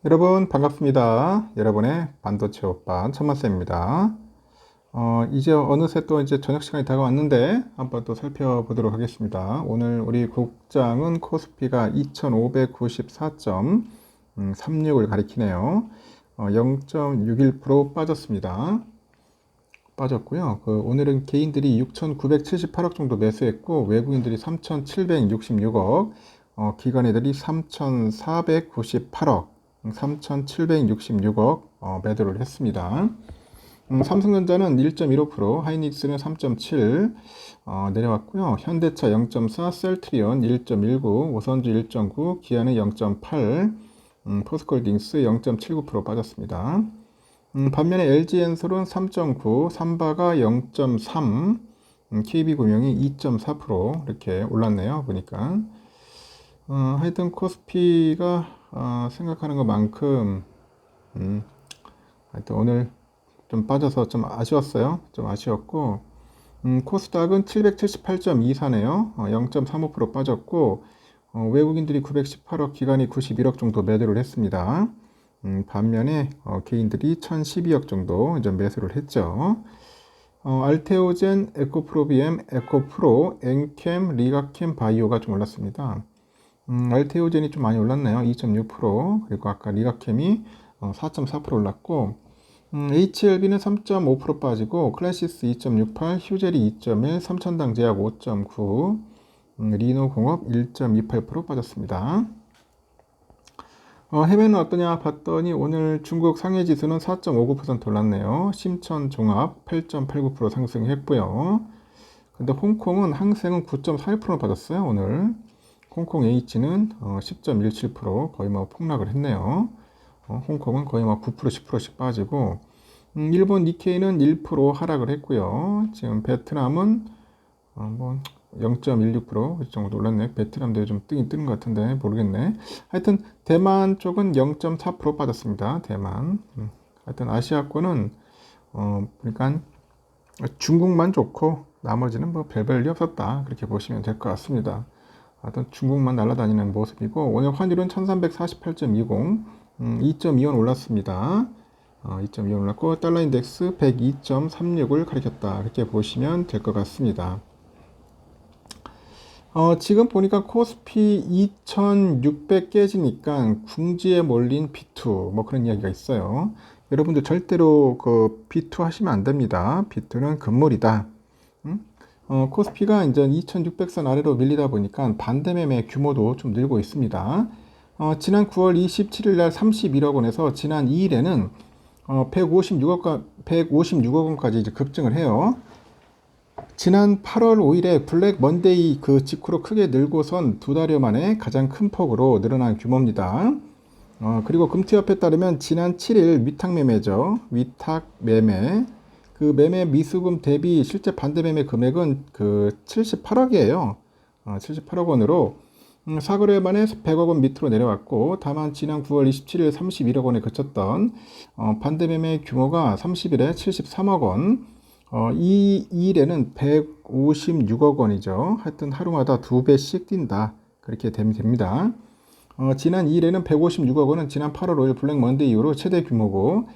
여러분 반갑습니다. 여러분의 반도체 오빠 천만쌤입니다. 이제 어느새 또 이제 저녁 시간이 다가왔는데 한번 또 살펴보도록 하겠습니다. 오늘 우리 국장은 코스피가 2594.36을 가리키네요. 0.61% 빠졌습니다. 빠졌고요. 오늘은 개인들이 6,978억 정도 매수했고 외국인들이 3,766억, 기관애들이 3,498억, 3,766억 매도를 했습니다. 삼성전자는 1.15%, 하이닉스는 3.7 내려왔고요. 현대차 0.4, 셀트리온 1.19, 오선주 1.9, 기아는 0.8, 포스코홀딩스 0.79% 빠졌습니다. 반면에 LG엔솔은 3.9, 삼바가 0.3, KB금융이 2.4% 이렇게 올랐네요. 보니까 하여튼 코스피가 생각하는 것만큼 하여튼 오늘 좀 빠져서 좀 아쉬웠어요. 좀 아쉬웠고 코스닥은 778.24네요. 0.35% 빠졌고 외국인들이 918억, 기관이 91억 정도 매도를 했습니다. 반면에 개인들이 1012억 정도 이제 매수를 했죠. 알테오젠, 에코프로비엠, 에코프로, 엔캠, 리가캠, 바이오가 좀 올랐습니다. 알테오젠이 좀 많이 올랐네요. 2.6%. 그리고 아까 리가캠이 4.4% 올랐고 HLB는 3.5% 빠지고 클래시스 2.68, 휴젤이 2.1, 삼천당제약 5.9, 리노공업 1.28% 빠졌습니다. 해외는 어떠냐 봤더니 오늘 중국 상해지수는 4.59% 올랐네요. 심천종합 8.89% 상승했고요. 근데 홍콩은 항생은 9.41% 빠졌어요. 오늘 홍콩 H는 10.17% 거의 뭐 폭락을 했네요. 홍콩은 거의 뭐 9%, 10%씩 빠지고 일본 니케이는 1% 하락을 했고요. 지금 베트남은 뭐 0.16% 정도 올랐네. 베트남도 좀 뜨긴 뜨는 것 같은데 모르겠네. 하여튼 대만 쪽은 0.4% 빠졌습니다. 대만. 하여튼 아시아권은 그러니까 중국만 좋고 나머지는 뭐 별별이 없었다. 그렇게 보시면 될 것 같습니다. 하여튼 중국만 날아다니는 모습이고 오늘 환율은 1348.20, 2.2원 올랐습니다. 2.2원 올랐고 달러 인덱스 102.36을 가리켰다. 이렇게 보시면 될 것 같습니다. 지금 보니까 코스피 2600 깨지니까 궁지에 몰린 B2 뭐 그런 이야기가 있어요. 여러분들 절대로 그 B2 하시면 안 됩니다. B2는 금물이다. 코스피가 이제 2600선 아래로 밀리다 보니까 반대 매매 규모도 좀 늘고 있습니다. 지난 9월 27일 날 31억 원에서 지난 2일에는 156억 원까지 이제 급증을 해요. 지난 8월 5일에 블랙 먼데이 그 직후로 크게 늘고선 두 달여 만에 가장 큰 폭으로 늘어난 규모입니다. 그리고 금투협에 따르면 지난 7일 위탁 매매죠. 위탁 매매. 그 매매 미수금 대비 실제 반대 매매 금액은 그 78억이에요. 78억 원으로 사거래 만에 100억 원 밑으로 내려왔고 다만 지난 9월 27일 31억 원에 그쳤던 반대 매매 규모가 30일에 73억 원. 이 일에는 156억 원이죠. 하여튼 하루마다 2배씩 뛴다. 그렇게 됩니다. 지난 2일에는 156억 원은 지난 8월 5일 블랙 먼데이 이후로 최대 규모고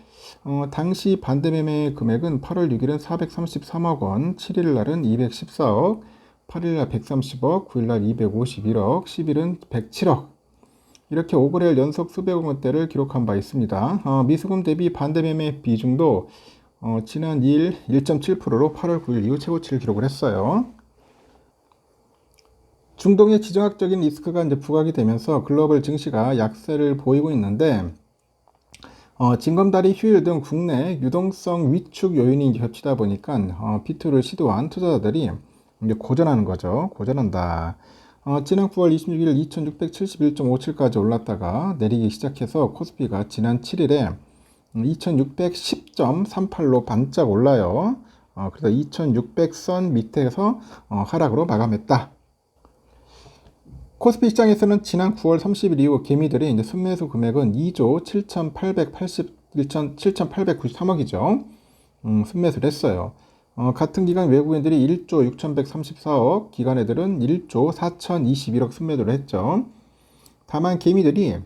당시 반대 매매 금액은 8월 6일은 433억 원, 7일 날은 214억, 8일 날 130억, 9일 날 251억, 10일은 107억. 이렇게 5거래일 연속 수백억 원대를 기록한 바 있습니다. 미수금 대비 반대 매매 비중도 지난 2일 1.7%로 8월 9일 이후 최고치를 기록을 했어요. 중동의 지정학적인 리스크가 이제 부각이 되면서 글로벌 증시가 약세를 보이고 있는데 징검다리 휴일 등 국내 유동성 위축 요인이 겹치다 보니까 B2를 시도한 투자자들이 이제 고전하는 거죠. 고전한다. 지난 9월 26일 2671.57까지 올랐다가 내리기 시작해서 코스피가 지난 7일에 2610.38로 반짝 올라요. 그래서 2600선 밑에서 하락으로 마감했다. 코스피 시장에서는 지난 9월 30일 이후 개미들이 이제 순매수 금액은 2조 7,893억이죠. 순매수를 했어요. 같은 기간 외국인들이 1조 6,134억, 기관 애들은 1조 4,021억 순매도를 했죠. 다만 개미들이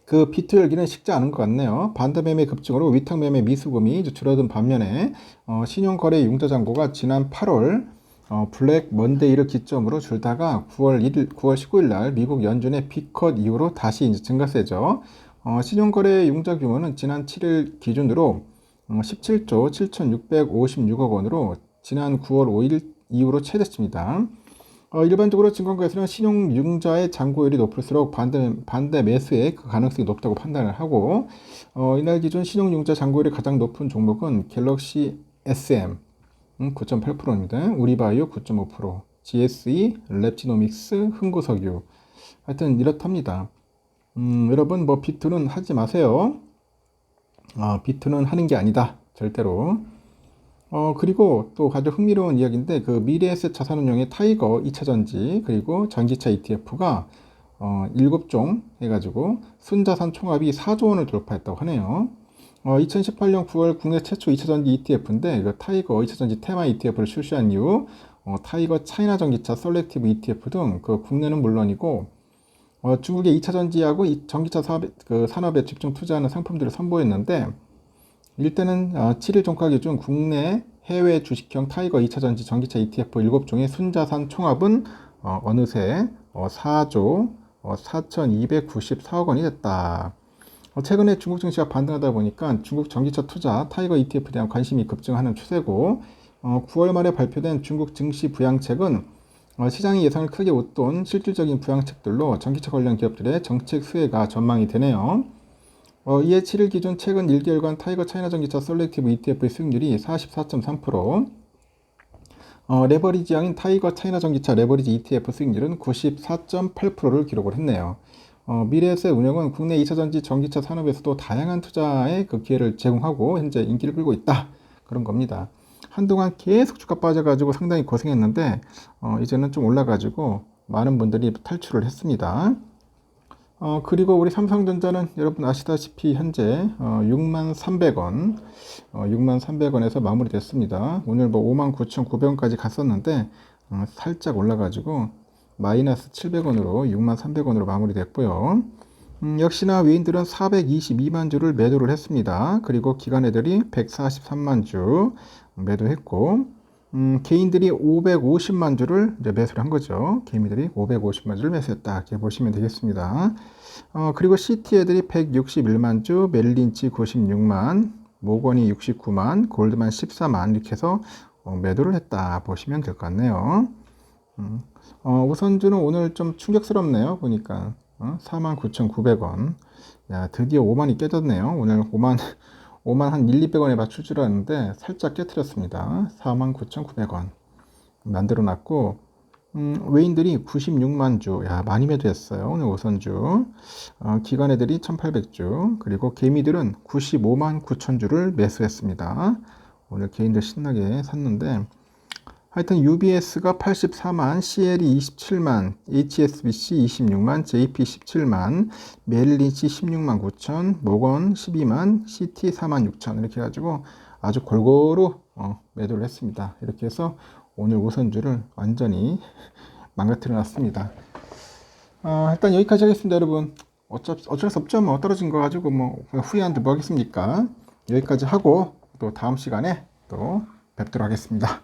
그 비트 열기는 식지 않은 것 같네요. 반대 매매 급증으로 위탁 매매 미수금이 이제 줄어든 반면에 신용거래 융자 잔고가 지난 8월 블랙 먼데이를 기점으로 줄다가 9월 19일 날 미국 연준의 빅컷 이후로 다시 이제 증가세죠. 신용거래 융자 규모는 지난 7일 기준으로 17조 7,656억 원으로 지난 9월 5일 이후로 최대치입니다. 일반적으로 증권가에서는 신용융자의 잔고율이 높을수록 반대 매수의 그 가능성이 높다고 판단을 하고, 이날 기준 신용융자 잔고율이 가장 높은 종목은 갤럭시 SM 9.8%입니다. 우리바이오 9.5%, GSE, 랩지노믹스, 흥구석유. 하여튼 이렇답니다. 여러분 뭐 비트는 하지 마세요. 비트는 하는 게 아니다. 절대로. 그리고 또 아주 흥미로운 이야기인데, 그 미래에셋 자산운용의 타이거 2차전지, 그리고 전기차 ETF가 7종 해가지고 순자산 총합이 4조 원을 돌파했다고 하네요. 2018년 9월 국내 최초 2차전지 ETF인데, 그 타이거 2차전지 테마 ETF를 출시한 이후, 타이거 차이나 전기차 셀렉티브 ETF 등 그 국내는 물론이고, 중국의 2차전지하고 전기차 산업에 집중 투자하는 상품들을 선보였는데, 일단은 7일 종가 기준 국내 해외 주식형 타이거 2차전지 전기차 ETF 7종의 순자산 총합은 어느새 4조 4,294억 원이 됐다. 최근에 중국 증시가 반등하다 보니까 중국 전기차 투자 타이거 ETF에 대한 관심이 급증하는 추세고, 9월 말에 발표된 중국 증시 부양책은 시장의 예상을 크게 웃돈 실질적인 부양책들로 전기차 관련 기업들의 정책 수혜가 전망이 되네요. 이에 7일 기준 최근 1개월간 타이거 차이나 전기차 셀렉티브 ETF의 수익률이 44.3%, 레버리지형인 타이거 차이나 전기차 레버리지 ETF 수익률은 94.8%를 기록을 했네요. 미래에셋 운영은 국내 2차전지 전기차 산업에서도 다양한 투자의 그 기회를 제공하고 현재 인기를 끌고 있다. 그런 겁니다. 한동안 계속 주가 빠져가지고 상당히 고생했는데 이제는 좀 올라가지고 많은 분들이 탈출을 했습니다. 그리고 우리 삼성전자는 여러분 아시다시피 현재 63,300원 63,300원에서 마무리됐습니다. 오늘 뭐 59,900원까지 갔었는데 살짝 올라가지고 마이너스 700원으로 63,300원으로 마무리됐고요. 역시나 외인들은 422만 주를 매도를 했습니다. 그리고 기관애들이 143만 주 매도했고, 개인들이 550만 주를 이제 매수를 한 거죠. 개인들이 550만 주를 매수했다. 이렇게 보시면 되겠습니다. 그리고 CT 애들이 161만 주, 멜린치 96만, 모건이 69만, 골드만 14만 이렇게 해서 매도를 했다 보시면 될 것 같네요. 우선주는 오늘 좀 충격스럽네요. 보니까 49,900원. 야, 드디어 5만이 깨졌네요. 오늘 5만 한 1, 200원에 맞출 줄 알았는데 살짝 깨트렸습니다. 49,900원 만들어 놨고, 외인들이 96만 주, 야, 많이 매도했어요. 오늘 우선주. 기관 애들이 1800주, 그리고 개미들은 95만 9천 주를 매수했습니다. 오늘 개인들 신나게 샀는데, 하여튼 UBS가 84만, CL이 27만, HSBC 26만, JP 17만, 메릴린치 16만 9천, 모건 12만, CT 4만 6천 이렇게 해가지고 아주 골고루 매도를 했습니다. 이렇게 해서 오늘 우선주를 완전히 망가뜨려 놨습니다. 일단 여기까지 하겠습니다, 여러분. 어쩔 수 없죠. 뭐 떨어진 거 가지고 뭐 후회한데 뭐 하겠습니까? 여기까지 하고 또 다음 시간에 또 뵙도록 하겠습니다.